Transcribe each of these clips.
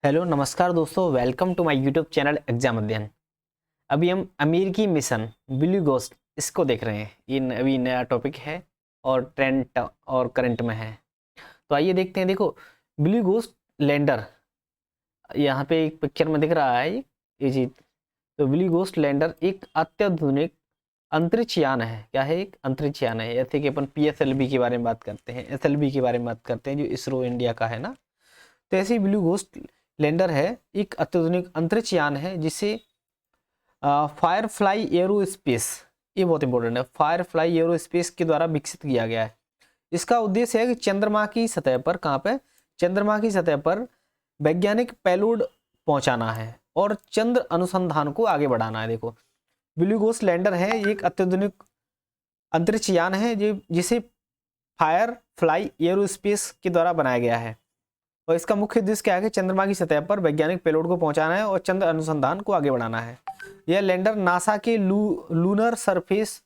Hello नमस्कार दोस्तों, welcome to my YouTube channel exam अध्ययन। अभी हम अमेरिकी मिशन ब्लू गोस्ट इसको देख रहे हैं। ये अभी नया टॉपिक है और ट्रेंड और करंट में है। तो आइए देखते हैं। देखो, ब्लू गोस्ट लैंडर यहाँ पे एक पिक्चर में दिख रहा है ये चीज। तो ब्लू गोस्ट लैंडर एक अत्याधुनिक अंतरिक्ष यान है। क्या है? एक अंतरिक्ष यान है। जैसे कि अपन पीएसएलवी के बारे में बात करते हैं, एसएलवी के बारे में बात करते हैं, जो इसरो इंडिया का है ना। तो ऐसे ही ब्लू गोस्ट लैंडर है, एक अत्याधुनिक अंतरिक्ष यान है जिसे फायरफ्लाई एरोस्पेस, ये बहुत इंपॉर्टेंट है, फायरफ्लाई एरोस्पेस के द्वारा विकसित किया गया है। इसका उद्देश्य है कि चंद्रमा की सतह पर, कहाँ पे? चंद्रमा की सतह पर वैज्ञानिक पेलोड पहुंचाना है और चंद्र अनुसंधान को आगे बढ़ाना है। देखो, ब्लू गोस्ट लैंडर है, ये एक अत्याधुनिक अंतरिक्ष यान है जिसे फायर फ्लाई एरोस्पेस के द्वारा बनाया गया है। और इसका मुख्य उद्देश्य क्या है कि चंद्रमा की सतह पर वैज्ञानिक पेलोड को पहुंचाना है और चंद्र अनुसंधान को आगे बढ़ाना है। यह लैंडर नासा के लूनर सरफेस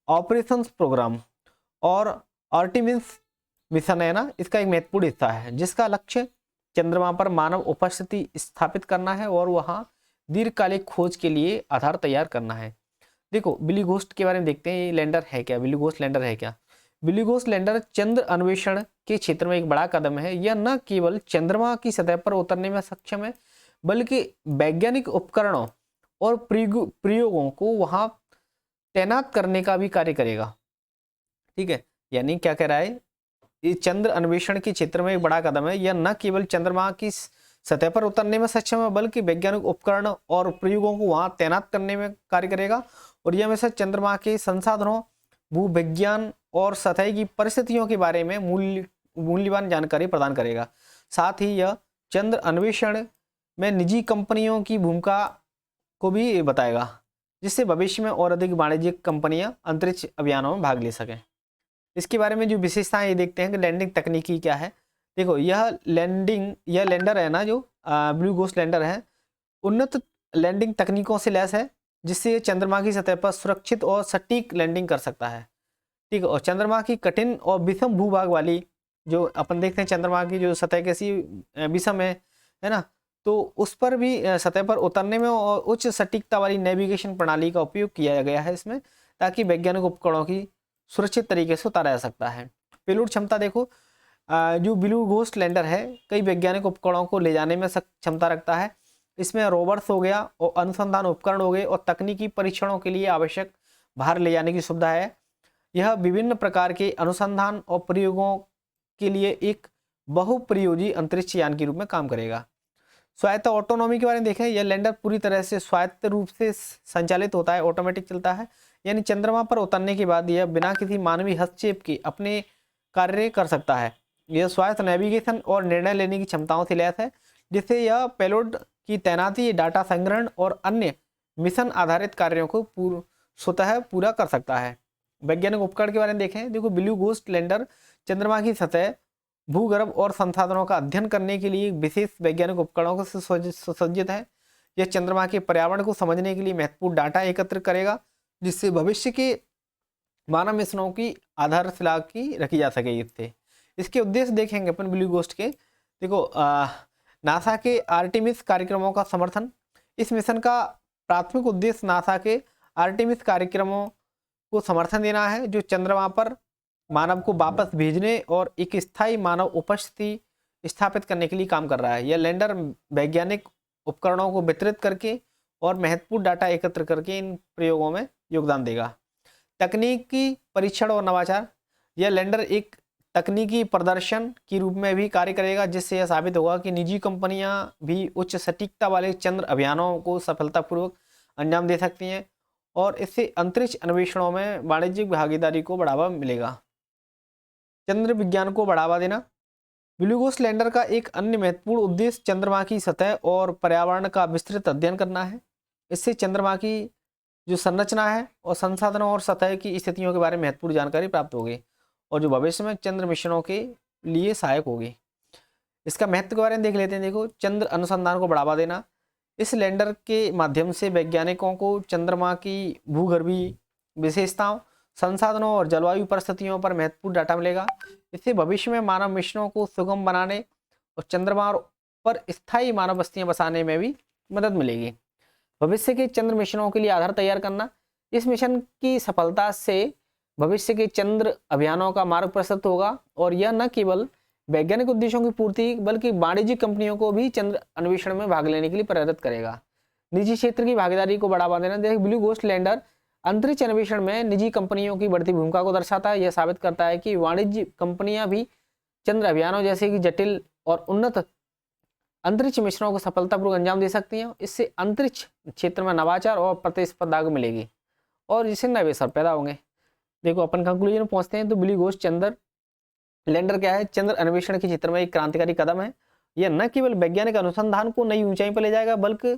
ऑपरेशंस प्रोग्राम और आर्टेमिस मिशन है ना, इसका एक महत्वपूर्ण हिस्सा है, जिसका लक्ष्य चंद्रमा पर मानव उपस्थिति स्थापित करना है और वहां दीर्घकालिक खोज के लिए आधार तैयार करना है। देखो, ब्लू गोस्ट के बारे में देखते हैं। ये लैंडर है क्या? ब्लू गोस्ट लैंडर है क्या? ब्लू गोस्ट लैंडर चंद्र अन्वेषण के क्षेत्र में एक बड़ा कदम है। यह न केवल चंद्रमा की सतह पर उतरने में सक्षम है, बल्कि वैज्ञानिक उपकरणों और प्रयोगों को वहां तैनात करने का भी कार्य करेगा। ठीक है, यानी क्या कह रहा है? ये चंद्र अन्वेषण के क्षेत्र में एक बड़ा कदम है। यह न केवल चंद्रमा की सतह पर उतरने में सक्षम है, बल्कि वैज्ञानिक उपकरण और प्रयोगों को वहां तैनात करने में कार्य करेगा। और यह हमेशा चंद्रमा के संसाधनों, भूविज्ञान और सतह की परिस्थितियों के बारे में मूल्यवान जानकारी प्रदान करेगा। साथ ही यह चंद्र अन्वेषण में निजी कंपनियों की भूमिका को भी बताएगा, जिससे भविष्य में और अधिक वाणिज्यिक कंपनियां अंतरिक्ष अभियानों में भाग ले सकें। इसके बारे में जो विशेषताएं ये देखते हैं कि लैंडिंग तकनीकी क्या है। देखो, यह लैंडर है ना, जो ब्लू गोस्ट लैंडर है, उन्नत लैंडिंग तकनीकों से लैस है, जिससे ये चंद्रमा की सतह पर सुरक्षित और सटीक लैंडिंग कर सकता है। ठीक है, और चंद्रमा की कठिन और विषम भूभाग वाली, जो अपन देखते हैं चंद्रमा की जो सतह कैसी विषम है ना, तो उस पर भी सतह पर उतरने में और उच्च सटीकता वाली नेविगेशन प्रणाली का उपयोग किया गया है इसमें, ताकि वैज्ञानिक उपकरणों की सुरक्षित तरीके से उतारा जा सकता है। पेलोड क्षमता देखो, जो ब्लू गोस्ट लैंडर है कई वैज्ञानिक उपकरणों को ले जाने में क्षमता रखता है। इसमें रोवर्स हो गया और अनुसंधान उपकरण हो गए और तकनीकी परीक्षणों के लिए आवश्यक भार ले जाने की सुविधा है। यह विभिन्न प्रकार के अनुसंधान और प्रयोगों के लिए एक बहुप्रयोजी अंतरिक्ष यान के रूप में काम करेगा। स्वायत्त ऑटोनॉमी के बारे में देखें, यह लैंडर पूरी तरह से स्वायत्त रूप से संचालित होता है, ऑटोमेटिक चलता है। यानी चंद्रमा पर उतरने के बाद यह बिना किसी मानवीय हस्तक्षेप के अपने कार्य कर सकता है। यह स्वायत्त नेविगेशन और निर्णय लेने की क्षमताओं से लैस है, जिससे यह पेलोड की तैनाती, डाटा संग्रहण और अन्य मिशन आधारित कार्यों को स्वतः पूरा कर सकता है। वैज्ञानिक उपकरण के बारे में देखें। देखो, ब्लू गोस्ट लैंडर चंद्रमा की सतह, भूगर्भ और संसाधनों का अध्ययन करने के लिए विशेष वैज्ञानिक उपकरणों से सुसज्जित है। यह चंद्रमा के पर्यावरण को समझने के लिए महत्वपूर्ण डाटा एकत्र करेगा, जिससे भविष्य के मानव मिशनों की आधारशिला की रखी जा सके। इससे इसके उद्देश्य देखेंगे अपन ब्लू गोस्ट के। देखो, नासा के आर्टेमिस कार्यक्रमों का समर्थन। इस मिशन का प्राथमिक उद्देश्य नासा के आर्टेमिस कार्यक्रमों को समर्थन देना है, जो चंद्रमा पर मानव को वापस भेजने और एक स्थायी मानव उपस्थिति स्थापित करने के लिए काम कर रहा है। यह लैंडर वैज्ञानिक उपकरणों को वितरित करके और महत्वपूर्ण डाटा एकत्र करके इन प्रयोगों में योगदान देगा। तकनीकी परीक्षण और नवाचार। यह लैंडर एक तकनीकी प्रदर्शन के रूप में भी कार्य करेगा, जिससे यह साबित होगा कि निजी कंपनियां भी उच्च सटीकता वाले चंद्र अभियानों को सफलतापूर्वक अंजाम दे सकती हैं और इससे अंतरिक्ष अन्वेषणों में वाणिज्यिक भागीदारी को बढ़ावा मिलेगा। चंद्र विज्ञान को बढ़ावा देना। ब्लू गोस्ट लैंडर का एक अन्य महत्वपूर्ण उद्देश्य चंद्रमा की सतह और पर्यावरण का विस्तृत अध्ययन करना है। इससे चंद्रमा की जो संरचना है और संसाधनों और सतह की स्थितियों के बारे में महत्वपूर्ण जानकारी प्राप्त होगी और जो भविष्य में चंद्र मिशनों के लिए सहायक होगी। इसका महत्व के बारे में देख लेते हैं। देखो, चंद्र अनुसंधान को बढ़ावा देना। इस लैंडर के माध्यम से वैज्ञानिकों को चंद्रमा की भूगर्भीय विशेषताओं, संसाधनों और जलवायु परिस्थितियों पर महत्वपूर्ण डाटा मिलेगा। इससे भविष्य में मानव मिशनों को सुगम बनाने और चंद्रमा और पर स्थायी मानव बस्तियां बसाने में भी मदद मिलेगी। भविष्य के चंद्र मिशनों के लिए आधार तैयार करना। इस मिशन की सफलता से भविष्य के चंद्र अभियानों का मार्ग प्रशस्त होगा और यह न केवल वैज्ञानिक उद्देश्यों की पूर्ति बल्कि वाणिज्यिक कंपनियों को भी चंद्र अन्वेषण में भाग लेने के लिए प्रेरित करेगा। निजी क्षेत्र की भागीदारी को बढ़ावा देना। देखिए, ब्लू गोस्ट लैंडर अंतरिक्ष अन्वेषण में निजी कंपनियों की बढ़ती भूमिका को दर्शाता है। यह साबित करता है कि वाणिज्य कंपनियां भी चंद्र अभियानों जैसे कि जटिल और उन्नत अंतरिक्ष मिशनों को सफलतापूर्वक अंजाम दे सकती हैं। इससे अंतरिक्ष क्षेत्र में नवाचार और प्रतिस्पर्धा को मिलेगी और जिससे नए अवसर पैदा होंगे। देखो, अपन कंक्लूजन में पहुंचते हैं। तो ब्लू गोस्ट चंद्र लैंडर क्या है? चंद्र अन्वेषण के क्षेत्र में एक क्रांतिकारी कदम है। यह न केवल वैज्ञानिक अनुसंधान को नई ऊंचाई पर ले जाएगा बल्कि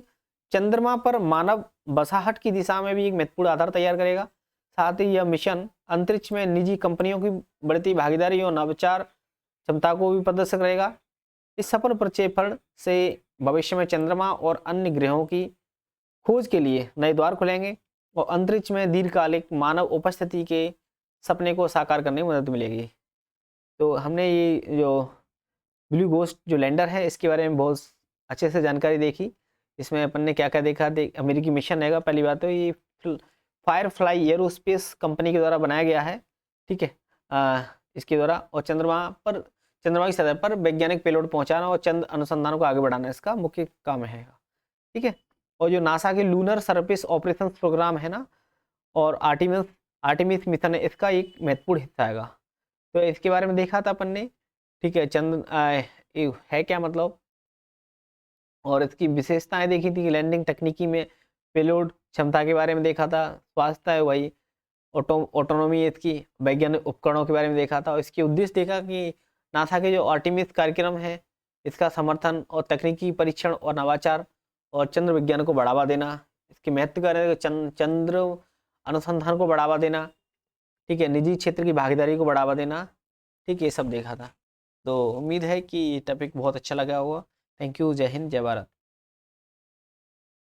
चंद्रमा पर मानव बसाहट की दिशा में भी एक महत्वपूर्ण आधार तैयार करेगा। साथ ही यह मिशन अंतरिक्ष में निजी कंपनियों की बढ़ती भागीदारी और नवाचार क्षमता को भी प्रदर्शित करेगा। इस सफल प्रक्षेपण से भविष्य में चंद्रमा और अन्य ग्रहों की खोज के लिए नए द्वार खुलेंगे और अंतरिक्ष में दीर्घकालिक मानव उपस्थिति के सपने को साकार करने में मदद मिलेगी। तो हमने ये जो ब्लू गोस्ट जो लैंडर है इसके बारे में बहुत अच्छे से जानकारी देखी। इसमें अपन ने क्या क्या देखा, अमेरिकी मिशन है। पहली बात तो ये फायरफ्लाई एरोस्पेस कंपनी के द्वारा बनाया गया है, ठीक है, इसके द्वारा, और चंद्रमा की सतह पर वैज्ञानिक पेलोड पहुंचाना और चंद्र अनुसंधान को आगे बढ़ाना इसका मुख्य काम है, ठीक है। और जो नासा के लूनर सरफेस ऑपरेशन प्रोग्राम है ना, और आर्टिमिस मिशन है, इसका एक महत्वपूर्ण हिस्सा है। तो इसके बारे में देखा था अपन ने, ठीक है, है क्या मतलब, और इसकी विशेषताएं देखी थी। लैंडिंग तकनीकी में पेलोड क्षमता के बारे में देखा था, स्वास्थ्य है वही, ऑटोनॉमी, इसकी वैज्ञानिक उपकरणों के बारे में देखा था। और इसके उद्देश्य देखा कि नासा के जो आर्टिमिस कार्यक्रम है इसका समर्थन और तकनीकी परीक्षण और नवाचार और चंद्र विज्ञान को बढ़ावा देना, इसके महत्व का चंद्र अनुसंधान को बढ़ावा देना, ठीक है, निजी क्षेत्र की भागीदारी को बढ़ावा देना, ठीक है, ये सब देखा था। तो उम्मीद है कि ये टॉपिक बहुत अच्छा लगा होगा। Thank you. जय हिंद, जय भारत।